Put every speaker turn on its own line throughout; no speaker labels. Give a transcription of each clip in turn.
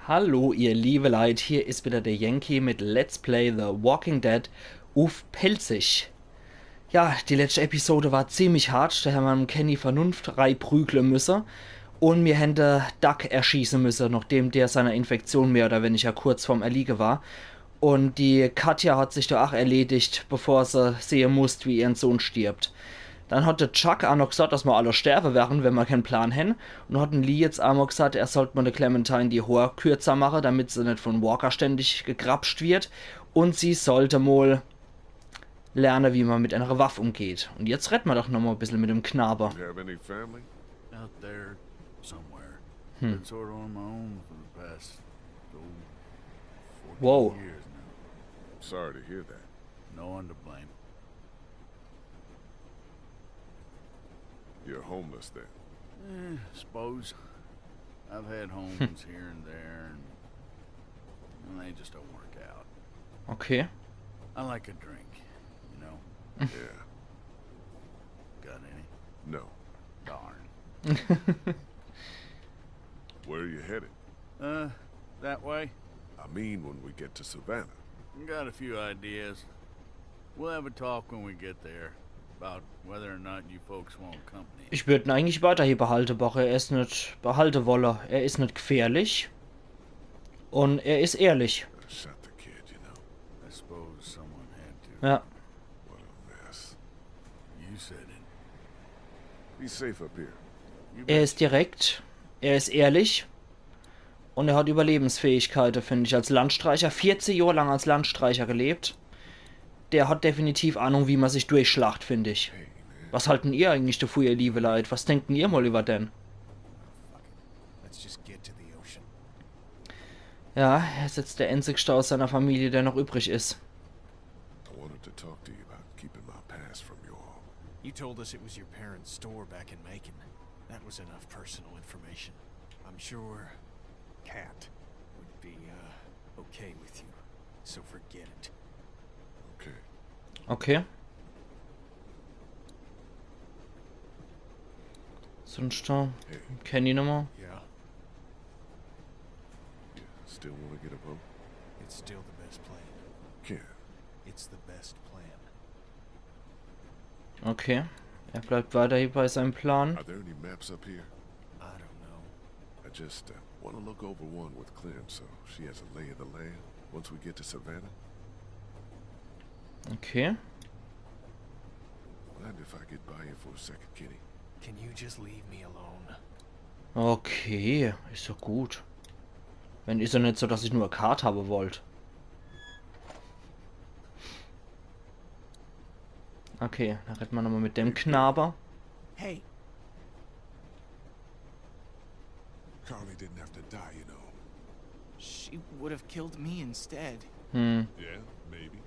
Hallo ihr liebe Leute, hier ist wieder der Jenki mit Let's Play The Walking Dead uff pälzisch. Ja, die letzte Episode war ziemlich hart, da haben wir Kenny Vernunft prügeln müssen und wir haben den Duck erschießen müssen, nachdem der seiner Infektion mehr oder weniger kurz vorm Erliegen war. Und die Katja hat sich da auch erledigt, bevor sie sehen musste, wie ihr Sohn stirbt. Dann hat der Chuck auch noch gesagt, dass wir alle sterben werden, wenn wir keinen Plan haben. Und hat Lee jetzt auch mal gesagt, er sollte mal der Clementine die Haare kürzer machen, damit sie nicht von Walker ständig gegrapscht wird. Und sie sollte mal lernen, wie man mit einer Waffe umgeht. Und jetzt retten wir doch noch mal ein bisschen mit dem Knaber.
You have any family?
Out there, somewhere.
Hm.
Been sort of on my own for the past 14
Wow.
years now.
Sorry to hear that.
No one to blame.
You're homeless then.
Suppose. I've had homes here and there, and they just don't work out.
Okay.
I like a drink, you know.
Yeah.
Got any?
No.
Darn.
Where are you headed?
That way?
I mean when we get to Savannah.
Got a few ideas. We'll have a talk when we get there about whether or not you folks want company.
Ich würde ihn eigentlich weiter hier behalten, aber er ist nicht behalten wolle. Er ist nicht gefährlich. Und er ist ehrlich.
I shot the kid, you know.
I suppose someone had to.
Ja.
What a mess.
You said it.
Be safe up here.
You
Er
bet.
ist direkt. Er ist ehrlich. Und er hat Überlebensfähigkeiten, finde ich, als Landstreicher. 14 Jahre lang als Landstreicher gelebt. Der hat definitiv Ahnung, wie man sich durchschlacht, finde ich.
Hey, man.
Was halten ihr eigentlich dafür, ihr liebe Leute? Was denken ihr mal über den?
Let's just get to the ocean.
Ja, er ist jetzt der einzigste aus seiner Familie, der noch übrig ist.
I wanted to talk to you about keeping my past from you all.
You told us it was your parents' store back in Macon. That was enough personal information. I'm sure Kat would be, okay with you. So forget it.
Okay.
Okay. Sonst da.
Hey,
Kenny nochmal.
Yeah,
you still want to get a boat?
it's still the best plan.
Ken,
It's the best plan.
Okay. Er bleibt weiter hier bei seinem Plan.
are there any maps up here?
I don't know.
I just want to look over one with Clem so she has a lay of the land once we get to Savannah.
Okay.
Mind if I get by you for a second, Kenny?
Can you just leave me alone?
Okay. Ist doch gut. Wenn ist ja nicht so, dass ich nur eine Karte haben wollte. Okay, dann retten wir nochmal mit dem Knaber.
Hey,
Carly didn't have to die, you know.
she would have killed me instead.
Hm.
Yeah, maybe.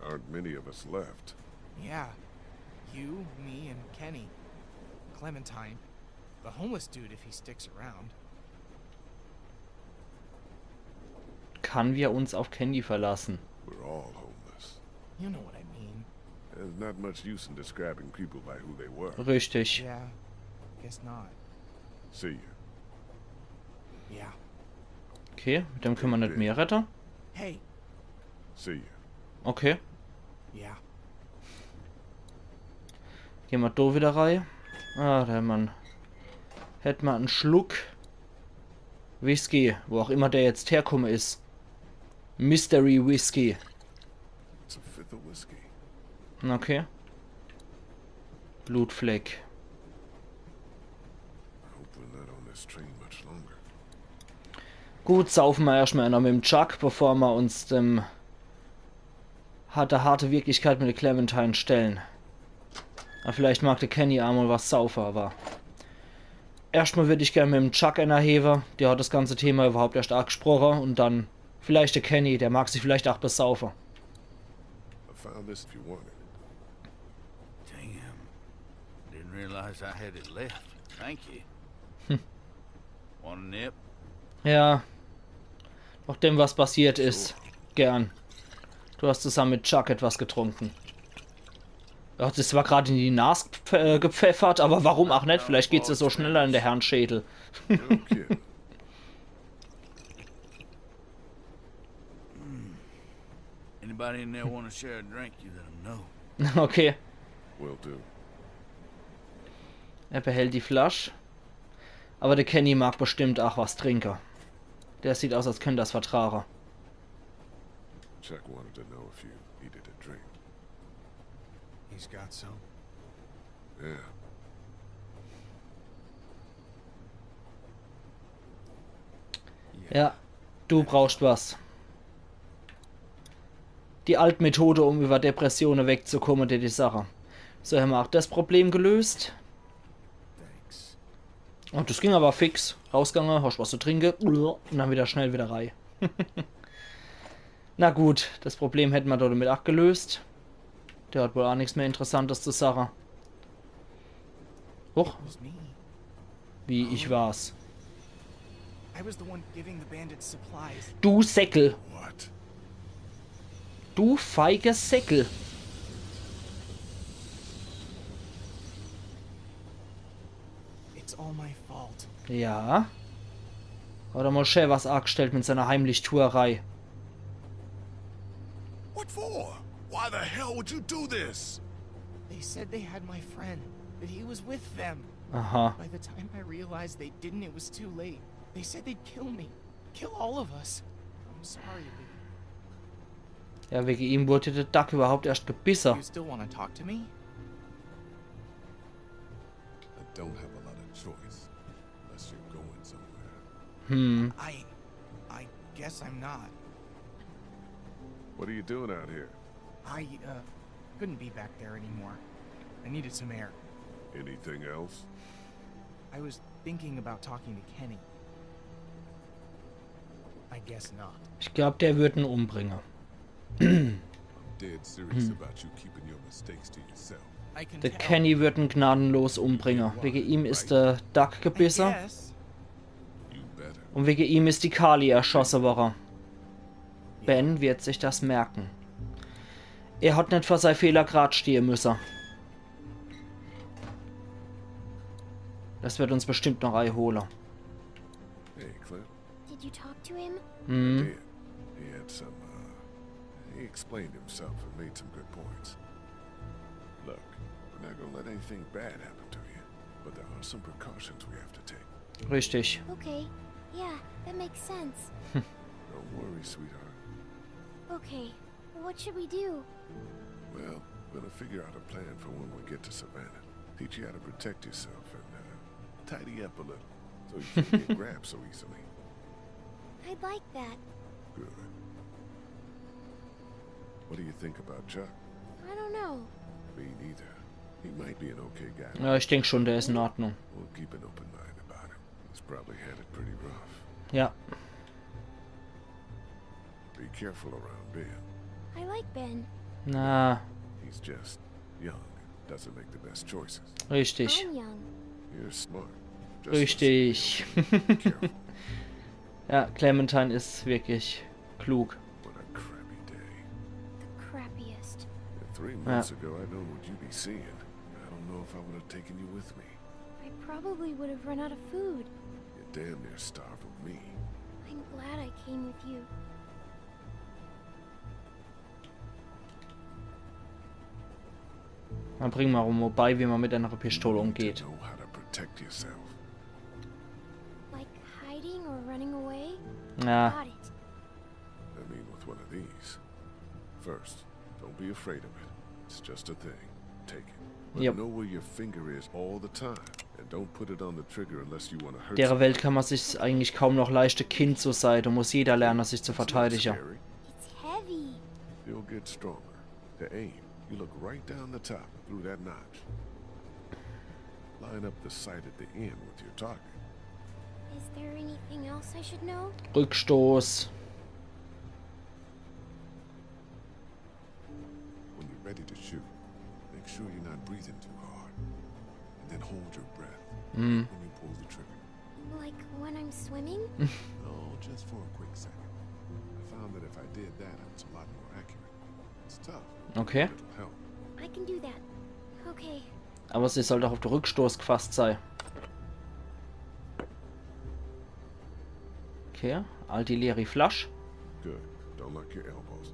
Aren't many of us left.
Yeah. You, me, and Kenny. Clementine. The homeless dude if he sticks around.
Kann wir uns auf Candy verlassen?
We're all homeless.
You know what I mean.
There's not much use in describing people by who they were.
Richtig.
Yeah. Guess not.
See you.
Yeah.
Okay, mit dem können wir nicht mehr retten.
Hey.
See you.
Okay.
Yeah.
Gehen wir da wieder rein. Ah, der Mann. Hätte mal einen Schluck Whisky, wo auch immer der jetzt herkomme ist. Mystery Whisky.
It's a fifth of whiskey.
Okay. Blutfleck.
I hope we're not on this train much longer.
Gut, saufen wir erstmal noch mit dem Chuck, bevor wir uns dem harte Wirklichkeit mit der Clementine stellen. Aber vielleicht mag der Kenny auch mal was saufen, aber erstmal würde ich gerne mit dem Chuck erheben. Der hat das ganze Thema überhaupt erst angesprochen und dann vielleicht der Kenny, der mag sich vielleicht auch besaufen.
I found this if you want it.
Damn. Didn't realize I had it left. Thank you. Want a nip?
Ja. Nachdem was passiert ist, gern. Du hast zusammen mit Chuck etwas getrunken. Ja, das war gerade in die Nase gepfeffert, aber warum auch nicht? Vielleicht geht es ja so schneller in der Herrnschädel.
No kidding.
Anybody in there want to share a drink, you let them know.
Okay.
Will do.
Er behält die Flasche. Aber der Kenny mag bestimmt auch was trinken. Der sieht aus, als könnte das vertragen.
Chuck wanted to know if you needed a drink.
He's got some.
Yeah.
Ja, du brauchst was. Die Altmethode, um über Depressionen wegzukommen, die Sache. So, haben wir auch das Problem gelöst.
Thanks.
Und das ging aber fix. Rausgegangen, hast was zu trinken und dann wieder schnell wieder rein. Na gut, das Problem hätten wir damit auch gelöst. Der hat wohl auch nichts mehr Interessantes zu sagen. Huch,
It was me.
wie ich war's.
I was the one giving the bandits supplies.
Du Säckel.
What?
Du feige Säckel.
It's all my fault.
Ja. Oder mal schön was angestellt mit seiner Heimlichtuerei.
What for? Why the hell would you do this?
They said they had my friend, that he was with them.
Aha.
By the time I realized they didn't, it was too late. They said they'd kill me. Kill all of us. I'm sorry, Lee.
Ja, wegen ihm wurde der Duck überhaupt erst gebissen.
You still want to talk to me?
I don't have a lot of choice. Unless you're going somewhere.
I guess I'm not.
What are you doing out here?
I couldn't be back there anymore. I needed some air.
Anything else?
I was thinking about talking to Kenny. I guess not.
Ich glaube, der würde ihn umbringen.
I'm dead serious about you keeping your mistakes to yourself.
I can
Der
tell.
Kenny wird ihn gnadenlos umbringen. Wegen ihm ist der Duck gebissen.
Yes.
You better.
Und wegen ihm ist die Kali erschossen worden. Ben wird sich das merken. Er hat nicht vor seinen Fehler grad stehen müssen. Das wird uns bestimmt noch einholen.
Hey, Clint.
Did you talk to him?
Hm.
Did. He had some, he explained himself and made some good points. Look, we're not gonna let anything bad happen to you, but there are some precautions we have to take.
Richtig.
Okay. Yeah, that makes sense.
Don't worry, sweetheart.
Okay. What should we do?
Well, we're gonna figure out a plan for when we get to Savannah. Teach you how to protect yourself and, tidy up a little, so you can't get grabbed so easily.
I'd like that.
Good. What do you think about Chuck?
I don't know.
Me neither. He might be an okay guy.
Ja, ich denke schon, der ist in Ordnung.
We'll keep an open mind about him. He's probably had it pretty rough.
Ja.
Be careful around Ben.
I like Ben.
Na,
He's just young. Doesn't make the best choices.
richtig.
I'm young.
You're smart. Just
Richtig.
be careful.
Ja, Clementine ist wirklich klug.
What a crappy day.
The crappiest.
If 3 months ago I'd known what you'd be seeing, I don't know if I would have taken you with me.
I probably would have run out of food.
You're damn near starved with me.
I'm glad I came with you.
Dann bringen wir mal bei, wie man mit einer Pistole
You need
umgeht.
to know how to protect yourself.
Like hiding or running away?
Ja,
Got it.
I mean, with one of these. First, don't be afraid of it. It's just a thing. Take it. But
Yep.
know where your finger is all the time. And don't put it on the trigger unless you want to hurt
der Welt kann man sich eigentlich kaum noch leisten, Kind zu sein. Da muss jeder lernen, sich zu
It's not
verteidigen.
scary.
It's heavy.
You'll get stronger. To aim, you look right down the top through that notch. Line up the sight at the end with your target.
Is there anything else I should know?
Rückstoß.
When you're ready to shoot, make sure you're not breathing too hard. And then hold your breath when you pull the trigger.
Like when I'm swimming?
No, just for a quick second. I found that if I did that, I was a lot more accurate. It's tough.
Okay.
But it'll help.
I can do that. Okay.
Aber sie soll doch auf den Rückstoß gefasst sein. Okay, Alti leere Flasch.
Good. Don't lock your elbows.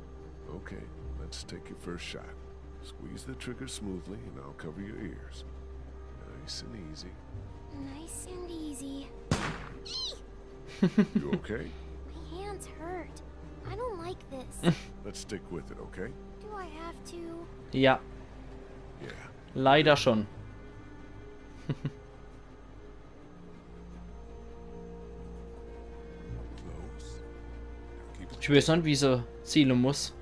Okay, let's take your first shot. Squeeze the trigger smoothly and I'll cover your ears. Nice and easy.
Nice and easy.
You okay?
My hands hurt. I don't like this.
Let's stick with it, okay?
Do I have to?
Ja,
Yeah.
leider schon.
Close. Now keep it
Ich weiß nicht, wie sie zielen muss.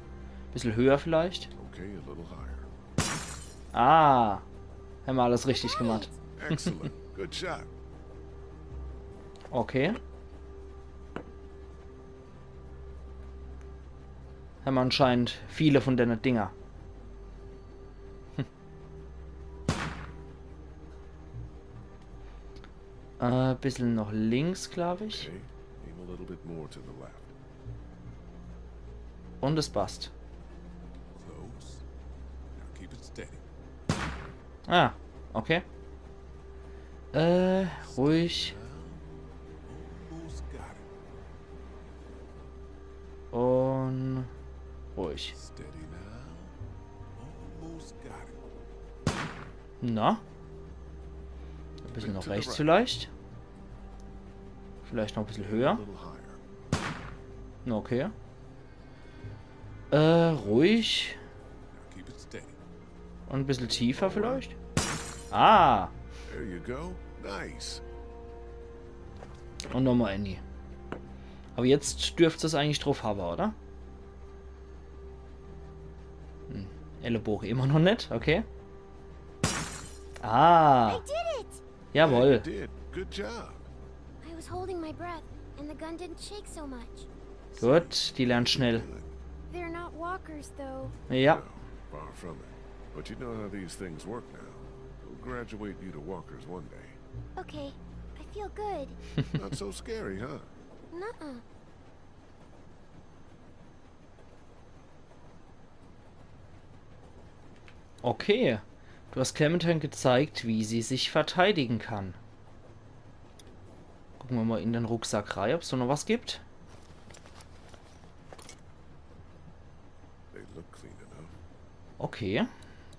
Bisschen höher vielleicht.
okay, a little higher.
Ah, haben wir alles richtig gemacht.
Excellent. Good shot.
Okay. Haben wir anscheinend viele von den Dinger. Bisschen noch links, glaube ich.
Okay. Aim a little bit more to the left.
Und es passt.
Close. Now keep it steady.
Ah, okay. Ruhig.
Almost got it.
Und ruhig.
Steady now. Almost got it.
Na? Ein bisschen nach rechts vielleicht. Vielleicht noch ein bisschen
A
höher.
little higher.
Na, okay. Ruhig.
Now keep it steady.
Und ein bisschen tiefer vielleicht. Ah!
There you go. Nice.
Und nochmal eine. Aber jetzt dürfte es eigentlich drauf haben, oder? Ellenbogen immer noch nicht, okay. Ah!
I did it!
Yeah, you
Jawohl.
did. Good job.
I was holding my breath, and the gun didn't shake so much.
Gut, die lernt schnell.
Good.
They're not walkers, though.
Ja.
No, far from it. But you know how these things work now. We'll graduate you to walkers one day.
Okay, I feel good.
Not so scary, huh?
Nuh-uh.
Okay. Du hast Clementine gezeigt, wie sie sich verteidigen kann. Gucken wir mal in den Rucksack rein, ob es noch was gibt.
They look clean enough.
Okay.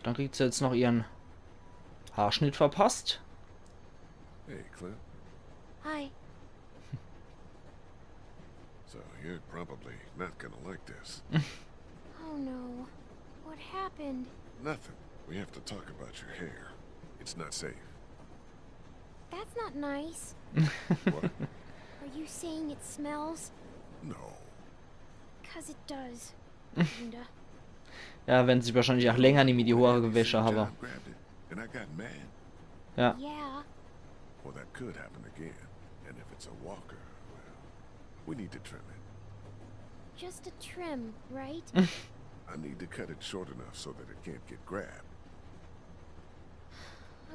Dann kriegt sie jetzt noch ihren Haarschnitt verpasst.
Hey, Clem.
Hi.
So you're probably not gonna like this.
Oh no. What happened?
Nothing. We have to talk about your hair. It's not safe.
That's not nice.
What?
Are you saying it smells?
No.
'Cause it does. Kinda.
Ja, wenn sie wahrscheinlich auch länger nicht mit die Haare
Maybe
gewaschen
some
haben.
job grabbed it, and I got mad.
Ja.
Yeah.
Well, that could happen again. And if it's a walker, well, we need to trim it.
Just a trim, right?
I need to cut it short enough so that it can't get grabbed.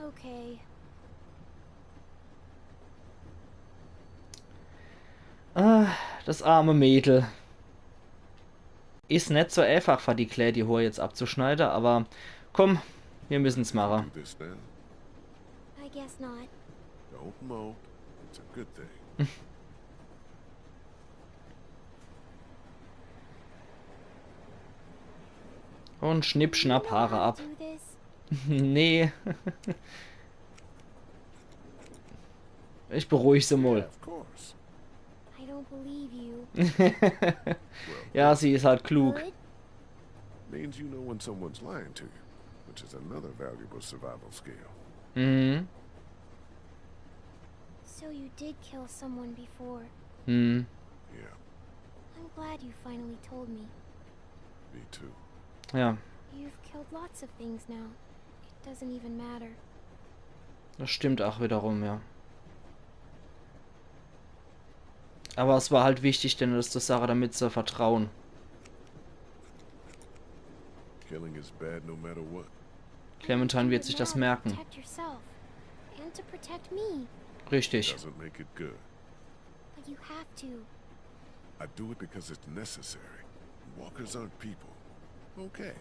Okay.
Ah, das arme Mädel. Ist nicht so einfach für die Claire, die Haare jetzt abzuschneiden, aber komm, wir müssen es machen.
Do this now.
I guess not.
Don't mope. It's a good thing.
Und schnipp,
Do you
schnapp,
know
Haare
how
ab.
to do this?
Nee. Ich beruhige sie
Yeah,
mal.
of course.
I don't believe you.
Well,
Ja, sie ist halt klug.
Good?
means you know when someone's lying to you, which is another valuable survival skill.
Mhm.
So you did kill someone before.
Mhm.
Yeah,
I'm glad you finally told me.
me too.
Ja,
You've killed lots of things now. It doesn't even matter.
das stimmt auch wiederum, ja. Aber es war halt wichtig, denn das zur Sache, damit sie vertrauen.
Killing is bad no matter what.
Clementine wird sich das
Now to
merken.
protect yourself and to protect me.
Richtig.
Doesn't make it good.
But you have to.
I do it because it's necessary. Walkers aren't people. Okay,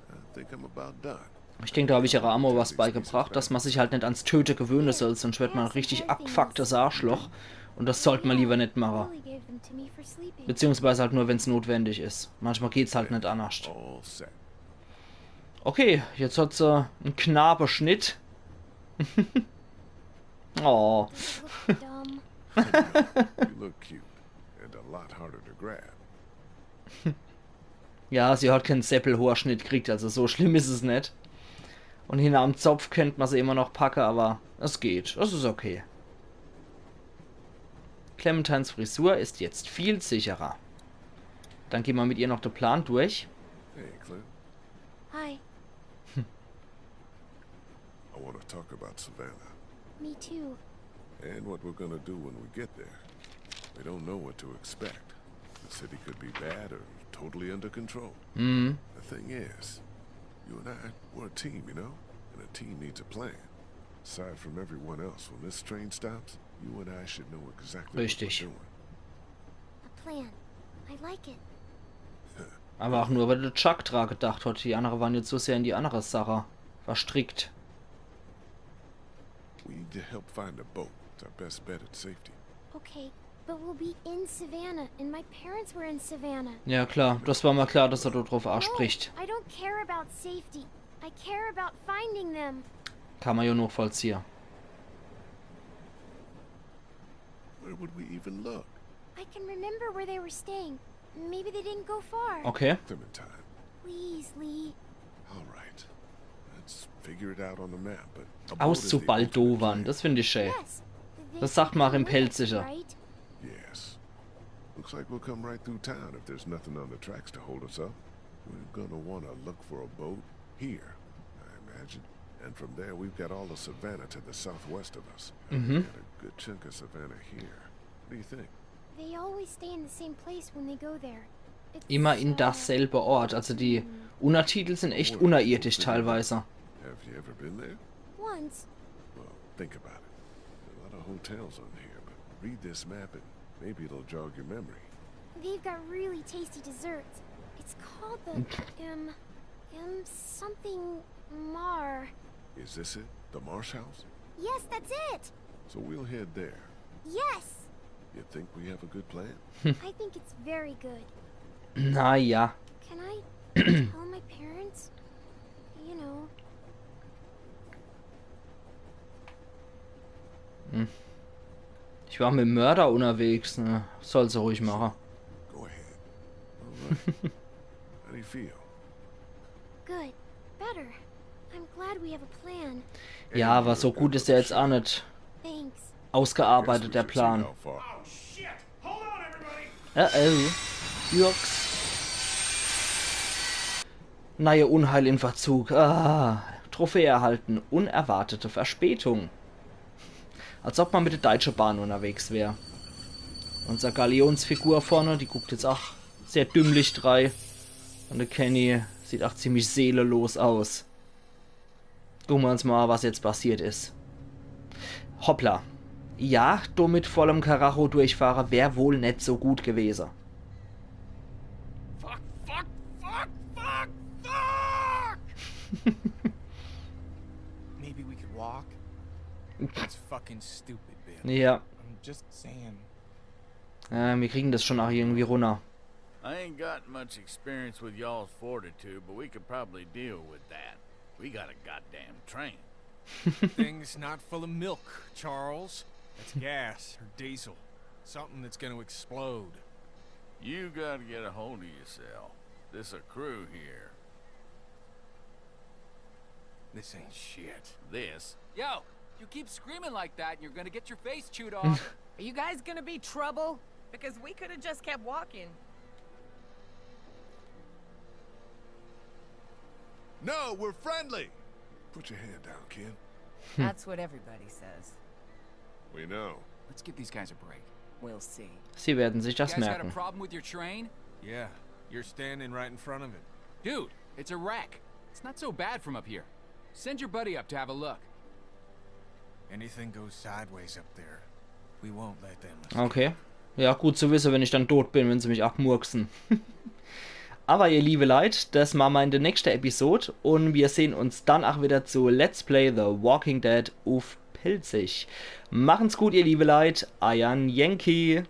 I think I'm about done.
Ich denke, da habe ich ihrer Amo was beigebracht, dass man sich halt nicht ans Töten gewöhnen soll, sonst wird man ein richtig abgefucktes Arschloch. Und das sollte man lieber nicht machen.
Lily gave them to me for sleeping.
Beziehungsweise halt nur, wenn es notwendig ist. Manchmal geht's halt nicht anders.
All set.
Okay, jetzt hat sie einen Knabenschnitt. Oh.
Does it look dumb?
You look cute and a lot harder to grab.
Ja, sie hat keinen Seppelhaarschnitt gekriegt, also so schlimm ist es nicht. Und hinter am Zopf könnte man sie immer noch packen, aber es geht. Das ist okay. Clementines Frisur ist jetzt viel sicherer. Dann gehen wir mit ihr noch den Plan durch.
Hey, Clem.
Hi.
I want to talk about Savannah
Me too.
and what we're gonna do when we get there. We don't know what to expect. The city could be bad or totally under control.
Mhm.
The thing is, you and I, we're a team, you know? And a team needs a plan. Aside from everyone else, when this train stops, you and I should know exactly what
Richtig.
we're doing.
A plan. I like it.
Aber auch nur, weil der Chuck dran gedacht hat. Die anderen waren jetzt so sehr in die andere Sache verstrickt.
We need to help find a boat. It's our best bet at safety.
Okay, but we'll be in Savannah, and my parents were in Savannah.
Ja klar, das war mal klar, dass er darauf
No,
anspricht.
I don't care about safety. I care about finding them.
Kann man ja noch vollziehen.
Where would we even look?
I can remember where they were staying. Maybe they didn't go far.
Okay.
Clementine.
Please, Lee.
All right. Let's figure it out on the map, but a boat is the ultimate
Auszubaldowern,
plan.
das finde ich schön.
Yes. They
Das sagt man auch im
can live us,
Pelzischer.
right?
Yes. Looks like we'll come right through town if there's nothing on the tracks to hold us up. We're gonna want to look for a boat here, I imagine. And from there, we've got all of Savannah to the southwest of us. And we've got a good chunk of Savannah here. What do you think?
They always stay in the same place when they go there. It's,
Immer in dasselbe Ort. Also die Untertitel sind echt unerirdisch teilweise.
Have you ever been there?
Once.
Well, think about it. There are a lot of hotels on here, but read this map and maybe it'll jog your memory.
They've got really tasty desserts. It's called the something Mar.
Is this it? The Marsh House?
Yes, that's it.
So we'll head there.
Yes.
You think we have a good plan?
I think it's very good.
Naja.
Can I tell my parents? You know.
Ich war mit dem Mörder unterwegs. Ne? Soll sie ruhig machen.
Go ahead. All right. How do you feel?
Good. Better. I'm glad we have a plan.
Ja, aber so gut ist er jetzt auch nicht
Thanks.
ausgearbeitet, der Plan. Jux. Neue Unheil in Verzug. Ah, Trophäe erhalten. Unerwartete Verspätung. Als ob man mit der Deutschen Bahn unterwegs wäre. Unser Galionsfigur vorne, die guckt jetzt auch sehr dümmlich drei. Und der Kenny sieht auch ziemlich seelenlos aus. Gucken wir uns mal, was jetzt passiert ist. Hoppla. Ja, du mit vollem Karacho durchfahren wäre wohl nicht so gut gewesen.
Fuck, fuck, fuck, fuck, fuck!
Maybe we could walk? That's fucking stupid, Ben.
Ja,
I'm just saying.
wir kriegen das schon auch irgendwie runter.
I ain't got much experience with y'all's fortitude, but we could probably deal with that. We got a goddamn train.
Thing's not full of milk, Charles. That's gas or diesel. Something that's gonna explode.
You gotta get a hold of yourself. This a crew here.
This ain't shit.
This.
Yo, you keep screaming like that and you're gonna get your face chewed off.
Are you guys gonna be trouble? Because we could have just kept walking.
No, we're friendly. Put your hand down, kid.
That's what everybody says.
We know.
Let's give these guys a break.
We'll see.
Sie werden sich
You
das
guys got a
merken.
problem with your train?
Yeah, you're standing right in front of it.
Dude, it's a wreck. It's not so bad from up here. Send your buddy up to have a look.
Anything goes sideways up there, we won't let them.
Okay. Ja, gut zu wissen, wenn ich dann tot bin, wenn sie mich abmurksen. Aber ihr liebe Leute, das machen wir in der nächsten Episode und wir sehen uns dann auch wieder zu Let's Play The Walking Dead uff pälzisch. Machen's gut, ihr liebe Leute, euer Jenki.